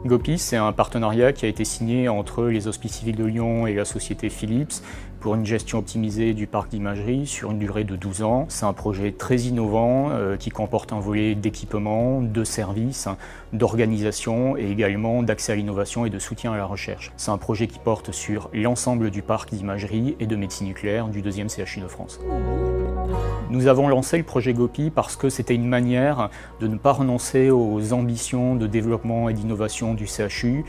Gopi, c'est un partenariat qui a été signé entre les Hospices civils de Lyon et la société Philips pour une gestion optimisée du parc d'imagerie sur une durée de 12 ans. C'est un projet très innovant qui comporte un volet d'équipement, de services, d'organisation et également d'accès à l'innovation et de soutien à la recherche. C'est un projet qui porte sur l'ensemble du parc d'imagerie et de médecine nucléaire du 2e CHU de France. Nous avons lancé le projet Gopi parce que c'était une manière de ne pas renoncer aux ambitions de développement et d'innovation du CHU.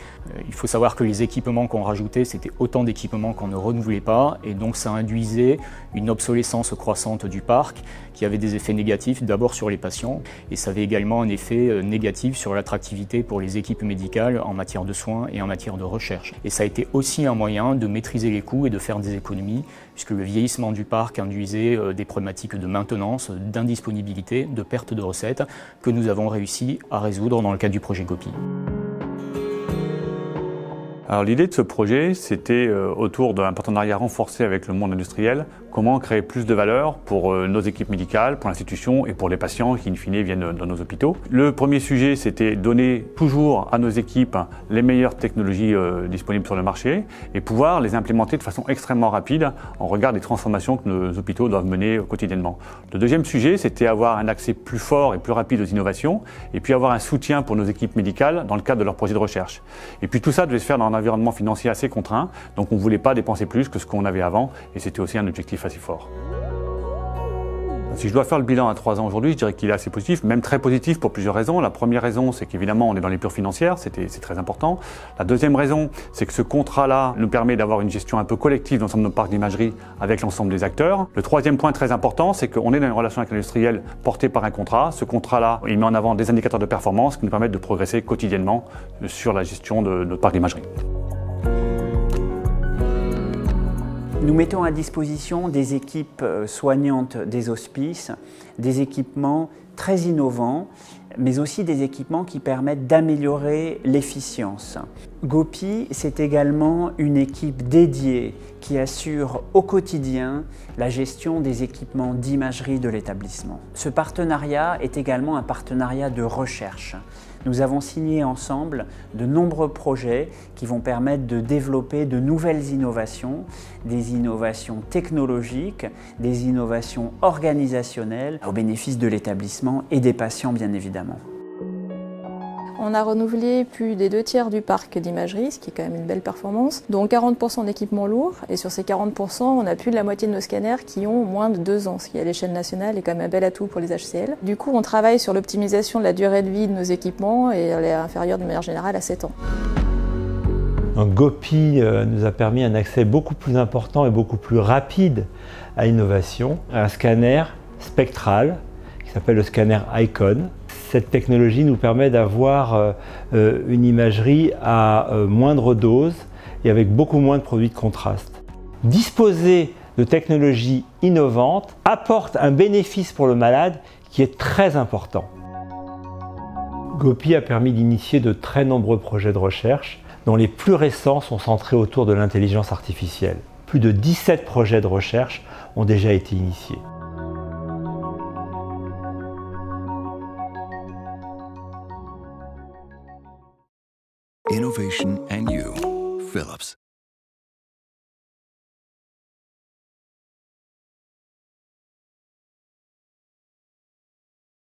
Il faut savoir que les équipements qu'on rajoutait, c'était autant d'équipements qu'on ne renouvelait pas, et donc ça induisait une obsolescence croissante du parc qui avait des effets négatifs d'abord sur les patients, et ça avait également un effet négatif sur l'attractivité pour les équipes médicales en matière de soins et en matière de recherche. Et ça a été aussi un moyen de maîtriser les coûts et de faire des économies, puisque le vieillissement du parc induisait des problématiques de maintenance, d'indisponibilité, de perte de recettes que nous avons réussi à résoudre dans le cadre du projet Gopi. Alors l'idée de ce projet, c'était autour d'un partenariat renforcé avec le monde industriel, comment créer plus de valeur pour nos équipes médicales, pour l'institution et pour les patients qui in fine viennent dans nos hôpitaux. Le premier sujet, c'était donner toujours à nos équipes les meilleures technologies disponibles sur le marché et pouvoir les implémenter de façon extrêmement rapide en regard des transformations que nos hôpitaux doivent mener quotidiennement. Le deuxième sujet, c'était avoir un accès plus fort et plus rapide aux innovations et puis avoir un soutien pour nos équipes médicales dans le cadre de leurs projets de recherche. Et puis tout ça devait se faire dans un environnement financier assez contraint, donc on ne voulait pas dépenser plus que ce qu'on avait avant et c'était aussi un objectif assez fort. Si je dois faire le bilan à 3 ans aujourd'hui, je dirais qu'il est assez positif, même très positif pour plusieurs raisons. La première raison, c'est qu'évidemment, on est dans les pures financières, c'est très important. La deuxième raison, c'est que ce contrat-là nous permet d'avoir une gestion un peu collective dans l'ensemble de nos parcs d'imagerie avec l'ensemble des acteurs. Le troisième point très important, c'est qu'on est dans une relation avec l'industriel portée par un contrat. Ce contrat-là, il met en avant des indicateurs de performance qui nous permettent de progresser quotidiennement sur la gestion de notre parc d'imagerie. Nous mettons à disposition des équipes soignantes des hospices, des équipements très innovants, mais aussi des équipements qui permettent d'améliorer l'efficience. Gopi, c'est également une équipe dédiée qui assure au quotidien la gestion des équipements d'imagerie de l'établissement. Ce partenariat est également un partenariat de recherche. Nous avons signé ensemble de nombreux projets qui vont permettre de développer de nouvelles innovations, des innovations technologiques, des innovations organisationnelles au bénéfice de l'établissement et des patients bien évidemment. On a renouvelé plus des 2/3 du parc d'imagerie, ce qui est quand même une belle performance, dont 40% d'équipements lourds. Et sur ces 40%, on a plus de la moitié de nos scanners qui ont moins de 2 ans, ce qui à l'échelle nationale est quand même un bel atout pour les HCL. Du coup, on travaille sur l'optimisation de la durée de vie de nos équipements et elle est inférieure de manière générale à 7 ans. Donc Gopi nous a permis un accès beaucoup plus important et beaucoup plus rapide à l'innovation, un scanner spectral qui s'appelle le scanner Icon. Cette technologie nous permet d'avoir une imagerie à moindre dose et avec beaucoup moins de produits de contraste. Disposer de technologies innovantes apporte un bénéfice pour le malade qui est très important. Gopi a permis d'initier de très nombreux projets de recherche, dont les plus récents sont centrés autour de l'intelligence artificielle. Plus de 17 projets de recherche ont déjà été initiés. Innovation and you, Philips.